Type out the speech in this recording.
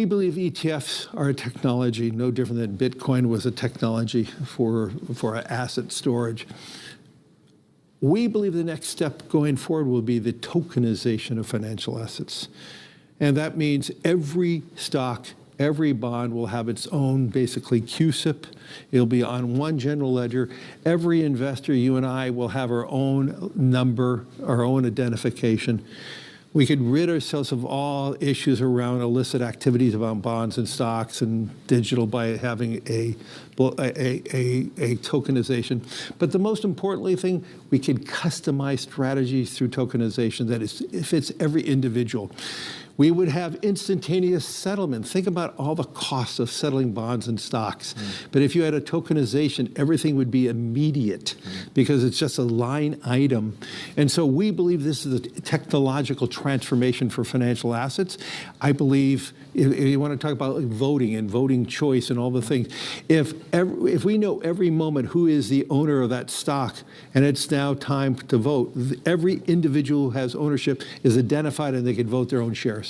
We believe ETFs are a technology no different than Bitcoin was a technology for asset storage. We believe the next step going forward will be the tokenization of financial assets. And that means every stock, every bond will have its own, basically, CUSIP. It'll be on one general ledger. Every investor, you and I, will have our own number, our own identification. We could rid ourselves of all issues around illicit activities around bonds and stocks and digital by having a tokenization. But the most importantly thing, we could customize strategies through tokenization that fits every individual. We would have instantaneous settlement. Think about all the costs of settling bonds and stocks. But if you had a tokenization, everything would be immediate because it's just a line item. And so we believe this is a technological transformation for financial assets. I believe, if you want to talk about voting and voting choice and all the things, if we know every moment who is the owner of that stock and it's now time to vote, every individual who has ownership is identified and they can vote their own shares.